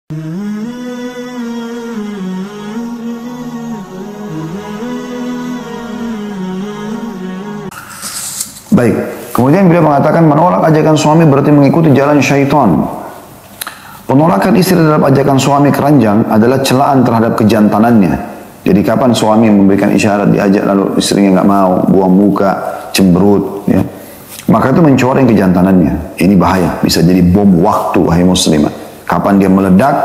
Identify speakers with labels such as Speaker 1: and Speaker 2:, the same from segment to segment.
Speaker 1: Baik, kemudian beliau mengatakan menolak ajakan suami berarti mengikuti jalan syaitan. Penolakan istri terhadap ajakan suami keranjang adalah celaan terhadap kejantanannya. Jadi kapan suami memberikan isyarat diajak lalu istrinya nggak mau, buang muka, cemberut, ya, maka itu mencoreng kejantanannya. Ini bahaya, bisa jadi bom waktu, wahai muslimah. Kapan dia meledak,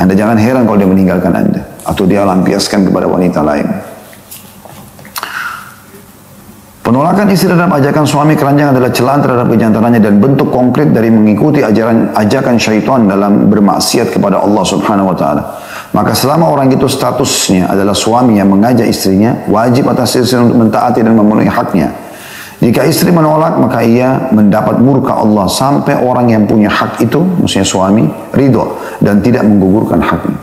Speaker 1: Anda jangan heran kalau dia meninggalkan Anda atau dia lampiaskan kepada wanita lain. Penolakan istri terhadap ajakan suami keranjang adalah celaan terhadap kejantanannya dan bentuk konkret dari mengikuti ajakan syaitan dalam bermaksiat kepada Allah Subhanahu wa taala. Maka selama orang itu statusnya adalah suami yang mengajak istrinya, wajib atas istri untuk mentaati dan memenuhi haknya. Jika istri menolak, maka ia mendapat murka Allah sampai orang yang punya hak itu, maksudnya suami, ridho dan tidak menggugurkan haknya.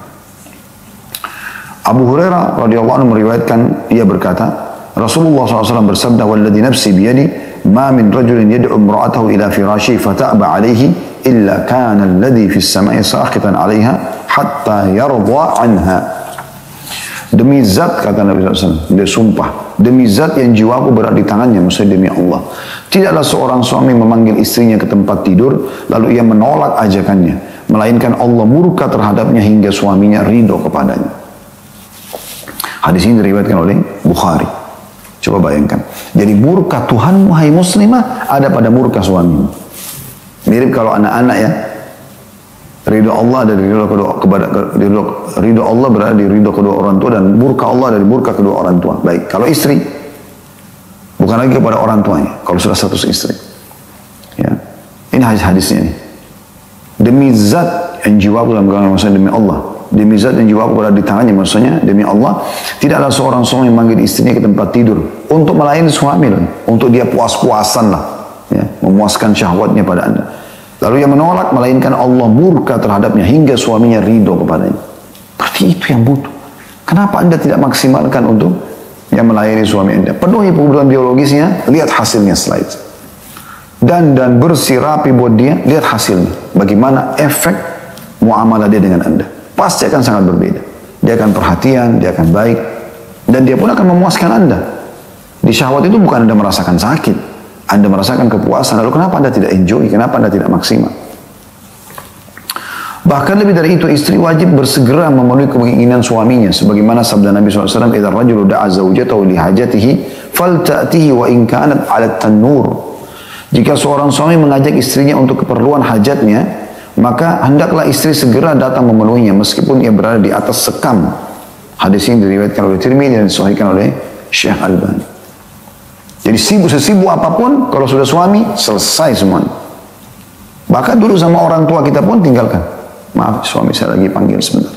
Speaker 1: Abu Hurairah radhiyallahu anhu meriwayatkan, ia berkata, Rasulullah SAW bersabda, "Walladhi nafsi biyadi, ma min rajulin yad'u imra'atahu ila firashi fata'ba alaihi illa kana alladhi fis sama'i sakhitan 'alaiha hatta yarda 'anha." Demi zat, kata Nabi SAW, dia sumpah, demi zat yang jiwaku berada di tangannya, maksudnya demi Allah, tidaklah seorang suami memanggil istrinya ke tempat tidur lalu ia menolak ajakannya, melainkan Allah murka terhadapnya hingga suaminya ridho kepadanya. Hadis ini diriwayatkan oleh Bukhari. Coba bayangkan. Jadi murka Tuhanmu, hai muslimah, ada pada murka suamimu. Mirip kalau anak-anak ya. Ridho Allah dari ridho Allah berada di ridho kedua orang tua dan murka Allah dari murka kedua orang tua. Baik, kalau istri bukan lagi kepada orang tuanya. Kalau sudah status istri. Ya. Ini hadis-hadisnya nih. Demi zat yang jiwaku dalam genggaman, maksudnya demi Allah. Demi zat yang jiwaku berada di tangannya, maksudnya demi Allah, tidaklah seorang suami memanggil istrinya ke tempat tidur untuk melayani suami, untuk dia puas-puasan lah, ya, memuaskan syahwatnya pada Anda. Lalu ia menolak, melainkan Allah murka terhadapnya hingga suaminya ridho kepadanya. Berarti itu yang butuh. Kenapa Anda tidak maksimalkan untuk yang melayani suami Anda? Penuhi kebutuhan biologisnya, lihat hasilnya setelah itu. Dan bersih rapi buat dia, lihat hasilnya. Bagaimana efek muamalah dia dengan Anda. Pasti akan sangat berbeda. Dia akan perhatian, dia akan baik, dan dia pun akan memuaskan Anda. Di syahwat itu bukan Anda merasakan sakit, Anda merasakan kepuasan. Lalu kenapa Anda tidak enjoy? Kenapa Anda tidak maksimal? Bahkan lebih dari itu, istri wajib bersegera memenuhi keinginan suaminya. Sebagaimana sabda Nabi SAW, "Idza rajulu da'a zawjatahu li hajatihi, falta'tihi wa in kanat 'ala tan-nur." Jika seorang suami mengajak istrinya untuk keperluan hajatnya, maka hendaklah istri segera datang memenuhinya meskipun ia berada di atas sekam. Hadis ini diriwayatkan oleh Tirmidzi dan disahihkan oleh Syekh Albani. Jadi sesibuk apapun, kalau sudah suami, selesai semuanya. Bahkan dulu sama orang tua kita pun tinggalkan. Maaf, suami saya lagi panggil sebentar.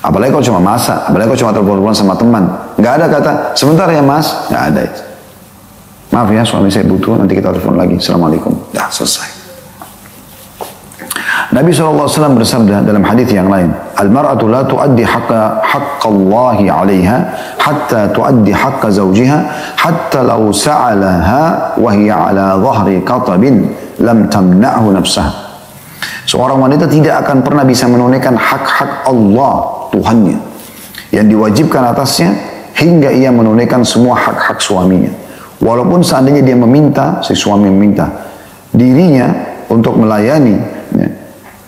Speaker 1: Apalagi kalau cuma masak, apalagi kalau cuma telepon sama teman. Nggak ada kata, sebentar ya mas, nggak ada itu. Maaf ya, suami saya butuh, nanti kita telepon lagi. Assalamualaikum. Dah, selesai. Nabi SAW bersabda dalam hadis yang lain, "Al-mar'atu la tuaddi haqqallahi 'alaiha hatta tuaddi haqqa zawjiha hatta law sa'alaha wa hiya 'ala dhahri qatabin lam tamna'hu nafsaha." Seorang wanita tidak akan pernah bisa menunaikan hak-hak Allah, Tuhannya, yang diwajibkan atasnya hingga ia menunaikan semua hak-hak suaminya. Walaupun seandainya dia meminta, si suami meminta dirinya untuk melayani, ya,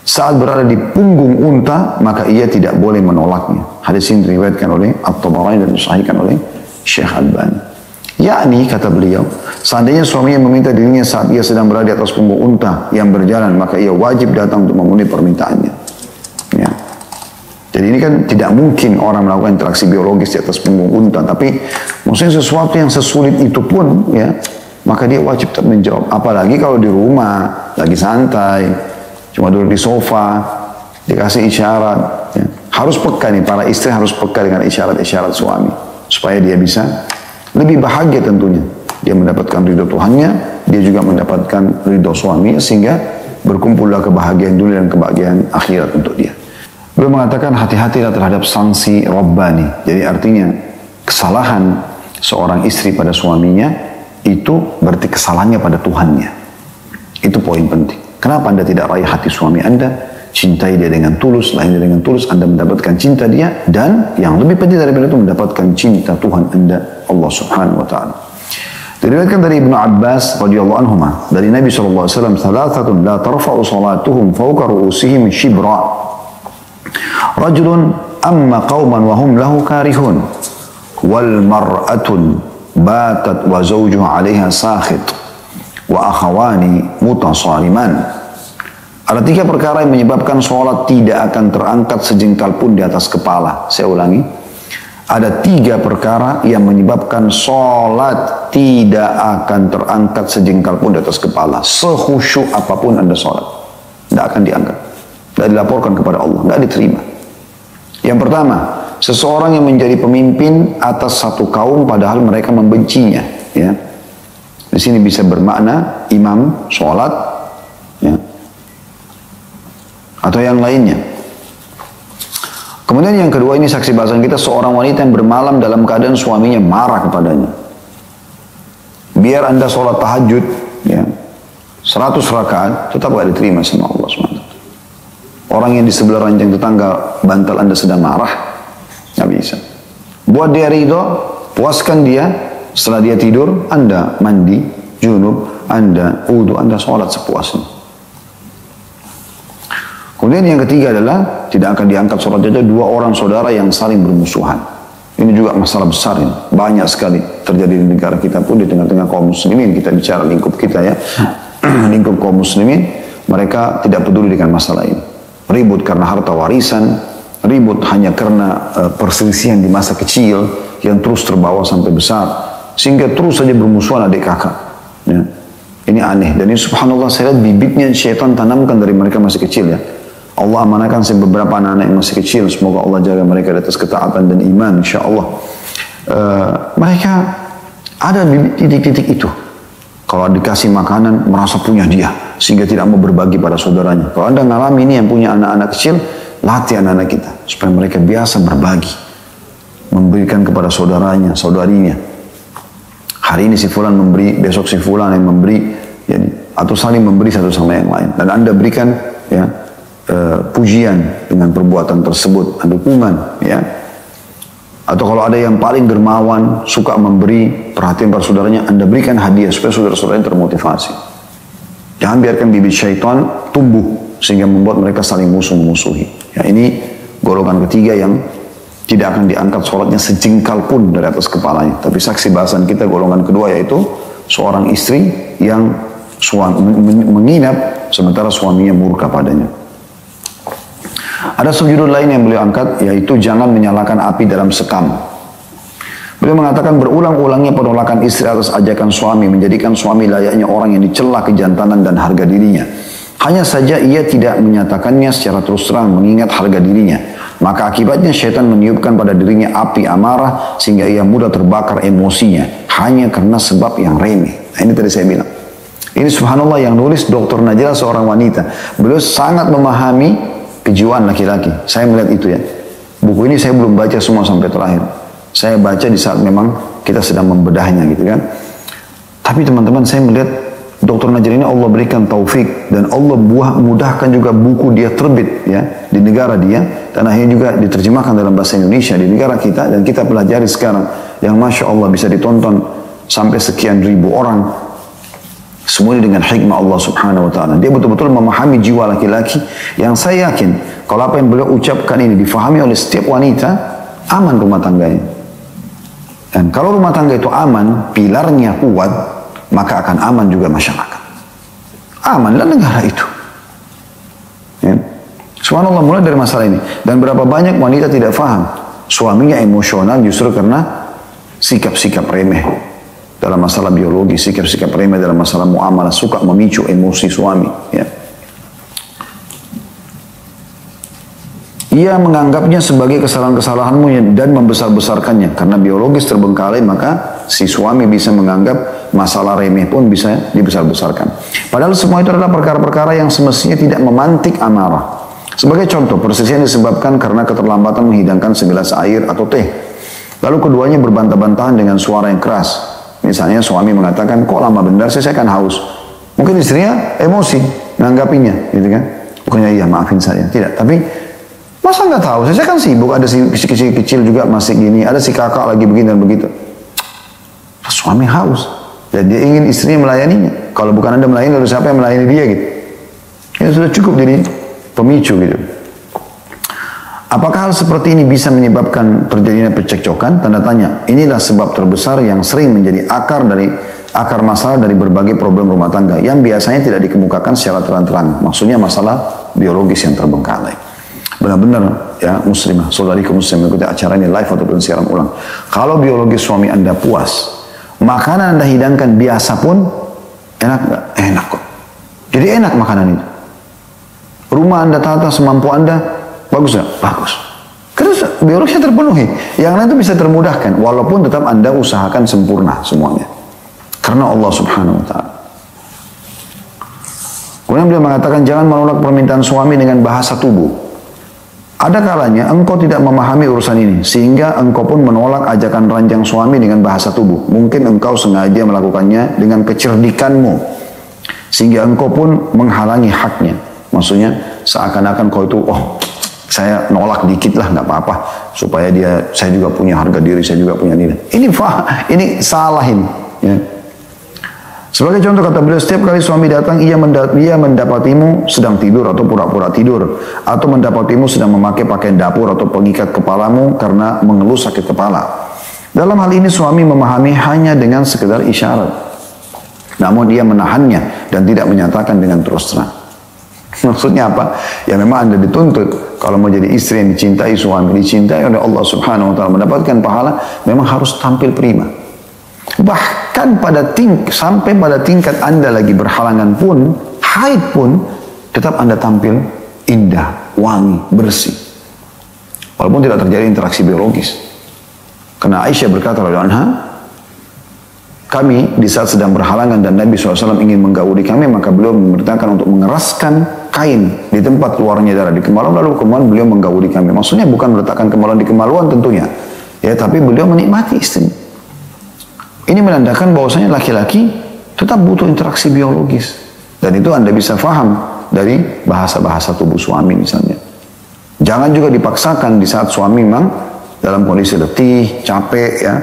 Speaker 1: saat berada di punggung unta, maka ia tidak boleh menolaknya. Hadis ini diriwayatkan oleh At-Tabarani dan disahihkan oleh Syekh Albani. Yakni, kata beliau, seandainya suaminya meminta dirinya saat ia sedang berada di atas punggung unta yang berjalan, maka ia wajib datang untuk memenuhi permintaannya. Ya. Jadi ini kan tidak mungkin orang melakukan interaksi biologis di atas punggung unta, tapi maksudnya sesuatu yang sesulit itu pun, ya, maka dia wajib tetap menjawab. Apalagi kalau di rumah, lagi santai, cuma duduk di sofa, dikasih isyarat. Ya. Harus peka nih, para istri harus peka dengan isyarat-isyarat suami. Supaya dia bisa lebih bahagia tentunya. Dia mendapatkan ridho Tuhannya, dia juga mendapatkan ridho suaminya, sehingga berkumpullah kebahagiaan dunia dan kebahagiaan akhirat untuk dia. Beliau mengatakan hati-hatilah terhadap sanksi Rabbani. Jadi artinya kesalahan seorang istri pada suaminya itu berarti kesalahannya pada Tuhannya. Itu poin penting. Kenapa Anda tidak raih hati suami Anda? cintai dia dengan tulus, layani dia dengan tulus, Anda mendapatkan cinta dia, dan yang lebih penting daripada itu mendapatkan cinta Tuhan Anda, Allah Subhanahu wa taala. Diriwayatkan dari Ibnu Abbas radhiyallahu anhu dari Nabi sallallahu alaihi wasallam, "Thalathatun la tarfa'u salatuhum fawqa ru'usihim shibra. Rajulun amma qauman wa hum lahu karihun, wal mar'atun batat wa zawjuha 'alaiha sakhit, wa akhawani mutasaliman." Ada 3 perkara yang menyebabkan sholat tidak akan terangkat sejengkal pun di atas kepala. Saya ulangi. Ada 3 perkara yang menyebabkan sholat tidak akan terangkat sejengkal pun di atas kepala. Sekhusyuk apapun Anda sholat, tidak akan diangkat. Tidak dilaporkan kepada Allah, tidak diterima. Yang pertama, seseorang yang menjadi pemimpin atas satu kaum padahal mereka membencinya. Ya. Di sini bisa bermakna imam sholat, ya, atau yang lainnya. Kemudian yang kedua, ini saksi bahasan kita, seorang wanita yang bermalam dalam keadaan suaminya marah kepadanya. Biar Anda sholat tahajud, ya, 100 rakaat, tetap gak diterima sama Allah SWT. Orang yang di sebelah ranjang tetangga bantal Anda sedang marah, gak bisa. Buat dia ridho, puaskan dia, setelah dia tidur, Anda mandi, junub, Anda wudu, Anda sholat sepuasnya. Kemudian yang ketiga adalah tidak akan diangkat sholatnya 2 orang saudara yang saling bermusuhan. Ini juga masalah besar ini. Banyak sekali terjadi di negara kita pun, di tengah-tengah kaum muslimin. Kita bicara lingkup kita ya. Lingkup kaum muslimin, mereka tidak peduli dengan masalah ini. Ribut karena harta warisan, ribut hanya karena perselisihan di masa kecil yang terus terbawa sampai besar. Sehingga terus saja bermusuhan adik kakak. Ya. Ini aneh. Dan ini subhanallah, saya lihat bibitnya syaitan tanamkan dari mereka masih kecil ya. Allah amanahkan beberapa anak-anak yang masih kecil, semoga Allah jaga mereka di atas ketaatan dan iman, insyaAllah. Mereka ada di titik-titik itu. Kalau dikasih makanan, merasa punya dia, sehingga tidak mau berbagi pada saudaranya. Kalau Anda ngalami ini yang punya anak-anak kecil, latih anak-anak kita, supaya mereka biasa berbagi. Memberikan kepada saudaranya, saudarinya. Hari ini si fulan memberi, besok si fulan yang memberi, ya, atau saling memberi satu sama yang lain. Dan Anda berikan, ya, pujian dengan perbuatan tersebut, dukungan, ya. Atau kalau ada yang paling dermawan, suka memberi perhatian pada saudaranya, Anda berikan hadiah supaya saudara-saudaranya termotivasi. Jangan biarkan bibit syaitan tumbuh sehingga membuat mereka saling musuh-musuhi. Ya, ini golongan ketiga yang tidak akan diangkat sholatnya sejengkal pun dari atas kepalanya. Tapi saksi bahasan kita golongan kedua, yaitu seorang istri yang menginap sementara suaminya murka padanya. Ada subjudul lain yang beliau angkat, yaitu jangan menyalakan api dalam sekam. Beliau mengatakan berulang-ulangnya penolakan istri atas ajakan suami menjadikan suami layaknya orang yang dicela kejantanan dan harga dirinya. Hanya saja ia tidak menyatakannya secara terus terang mengingat harga dirinya. Maka akibatnya syaitan meniupkan pada dirinya api amarah sehingga ia mudah terbakar emosinya hanya karena sebab yang remeh. Nah, ini tadi saya bilang. Ini subhanallah yang nulis Dr. Najla, seorang wanita. Beliau sangat memahami kejiwaan laki-laki. Saya melihat itu ya. Buku ini saya belum baca semua sampai terakhir. Saya baca di saat memang kita sedang membedahnya gitu kan. Tapi teman-teman, saya melihat Dr. Najjar ini Allah berikan taufik dan Allah mudahkan juga buku dia terbit ya di negara dia, dan akhirnya juga diterjemahkan dalam bahasa Indonesia di negara kita, dan kita pelajari sekarang yang Masya Allah bisa ditonton sampai sekian ribu orang. Semuanya dengan hikmah Allah Subhanahu wa ta'ala. Dia betul-betul memahami jiwa laki-laki yang saya yakin kalau apa yang beliau ucapkan ini difahami oleh setiap wanita, aman rumah tangganya. Dan kalau rumah tangga itu aman, pilarnya kuat, maka akan aman juga masyarakat. Amanlah negara itu. Ya. Subhanallah, mulai dari masalah ini. Dan berapa banyak wanita tidak faham. Suaminya emosional justru karena sikap-sikap remeh. Dalam masalah biologi, sikap-sikap remeh dalam masalah muamalah, suka memicu emosi suami. Ya. Ia menganggapnya sebagai kesalahan-kesalahanmu dan membesar-besarkannya. Karena biologis terbengkalai, maka si suami bisa menganggap masalah remeh pun bisa dibesar-besarkan. Padahal semua itu adalah perkara-perkara yang semestinya tidak memantik amarah. Sebagai contoh, perselisihan disebabkan karena keterlambatan menghidangkan segelas air atau teh. Lalu keduanya berbantah-bantahan dengan suara yang keras. Misalnya suami mengatakan, kok lama benar sih, saya kan haus. Mungkin istrinya emosi, menanggapinya, gitu kan. Bukannya iya maafin saya, tidak. Tapi masa nggak tahu? Saya kan sibuk, ada si kecil juga masih gini, ada si kakak lagi begini dan begitu. Suami haus dan dia ingin istrinya melayaninya. Kalau bukan Anda melayani, lalu siapa yang melayani dia gitu? Ya sudah cukup jadi pemicu gitu. Apakah hal seperti ini bisa menyebabkan terjadinya percekcokan? Tanda tanya. Inilah sebab terbesar yang sering menjadi akar masalah dari berbagai problem rumah tangga yang biasanya tidak dikemukakan secara terang-terang. Maksudnya masalah biologis yang terbengkalai. Benar-benar ya muslimah, saudariku muslim mengikuti acara ini live ataupun siaran ulang. Kalau biologis suami Anda puas, makanan Anda hidangkan biasa pun enak nggak? Enak kok. Jadi enak makanan itu. Rumah Anda tata semampu Anda, bagus nggak? Bagus. Karena biologisnya terpenuhi. Yang lain itu bisa termudahkan, walaupun tetap Anda usahakan sempurna semuanya. Karena Allah Subhanahu Wa Taala. Kemudian beliau mengatakan jangan menolak permintaan suami dengan bahasa tubuh. Ada kalanya engkau tidak memahami urusan ini, sehingga engkau pun menolak ajakan ranjang suami dengan bahasa tubuh. Mungkin engkau sengaja melakukannya dengan kecerdikanmu, sehingga engkau pun menghalangi haknya. Maksudnya seakan-akan kau itu, oh saya nolak dikit lah, nggak apa-apa, supaya saya juga punya harga diri, saya juga punya nilai. Ini salah ini. Ya. Sebagai contoh kata beliau, setiap kali suami datang, ia mendapatimu sedang tidur atau pura-pura tidur, atau mendapatimu sedang memakai pakaian dapur atau pengikat kepalamu karena mengeluh sakit kepala. Dalam hal ini suami memahami hanya dengan sekedar isyarat, namun dia menahannya dan tidak menyatakan dengan terus terang. Maksudnya apa? Ya memang Anda dituntut kalau mau jadi istri yang dicintai suami, dicintai oleh Allah Subhanahu Wa Taala, mendapatkan pahala, memang harus tampil prima. Bahkan sampai pada tingkat Anda lagi berhalangan pun, haid pun, tetap Anda tampil indah, wangi, bersih. Walaupun tidak terjadi interaksi biologis. Karena Aisyah berkata, kami di saat sedang berhalangan dan Nabi SAW ingin menggauli kami, maka beliau memerintahkan untuk mengeraskan kain di tempat keluarnya darah di kemaluan, lalu kemudian beliau menggauli kami. Maksudnya bukan meletakkan kemaluan di kemaluan tentunya, ya, tapi beliau menikmati istrinya. Ini menandakan bahwasanya laki-laki tetap butuh interaksi biologis. Dan itu Anda bisa faham dari bahasa-bahasa tubuh suami misalnya. Jangan juga dipaksakan di saat suami memang dalam kondisi letih, capek ya.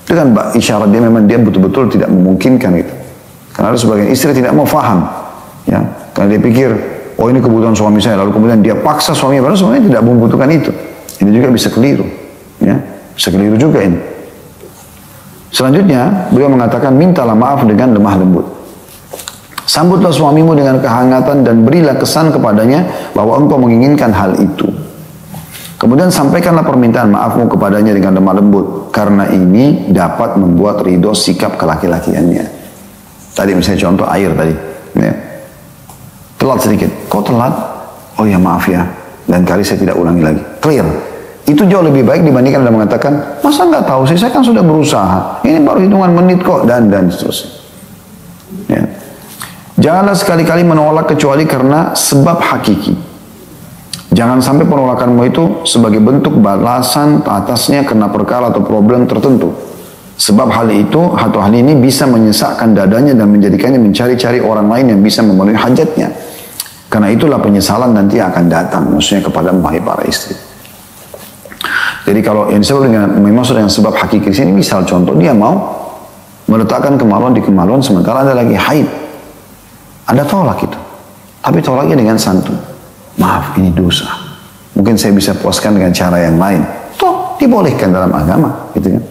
Speaker 1: Itu kan isyarat dia memang dia betul-betul tidak memungkinkan itu. Karena ada sebagian istri tidak mau faham. Ya. Karena dia pikir, oh ini kebutuhan suami saya. Lalu kemudian dia paksa suaminya, padahal suaminya tidak membutuhkan itu. Ini juga bisa keliru. Ya. Bisa keliru juga ini. Selanjutnya, beliau mengatakan, mintalah maaf dengan lemah lembut. Sambutlah suamimu dengan kehangatan dan berilah kesan kepadanya bahwa engkau menginginkan hal itu. Kemudian sampaikanlah permintaan maafmu kepadanya dengan lemah lembut. Karena ini dapat membuat ridho sikap kelaki-lakiannya. Tadi misalnya contoh air tadi. Ya. Telat sedikit. Kok telat? Oh ya maaf ya. Dan kali saya tidak ulangi lagi. Clear. Itu jauh lebih baik dibandingkan Anda mengatakan, masa nggak tahu sih, saya kan sudah berusaha. Ini baru hitungan menit kok, dan seterusnya. Ya. Janganlah sekali-kali menolak kecuali karena sebab hakiki. Jangan sampai penolakanmu itu sebagai bentuk balasan atasnya karena perkara atau problem tertentu. Sebab hal itu atau hal ini bisa menyesakkan dadanya dan menjadikannya mencari-cari orang lain yang bisa memenuhi hajatnya. Karena itulah penyesalan nanti akan datang, maksudnya kepada para istri. Jadi kalau yang disebut dengan maksud dengan sebab hakiki di sini, misal contoh dia mau meletakkan kemaluan di kemaluan sementara Anda lagi haid. Anda tolak itu. Tapi tolaknya dengan santun. Maaf, ini dosa. Mungkin saya bisa puaskan dengan cara yang lain. Toh dibolehkan dalam agama, gitu kan.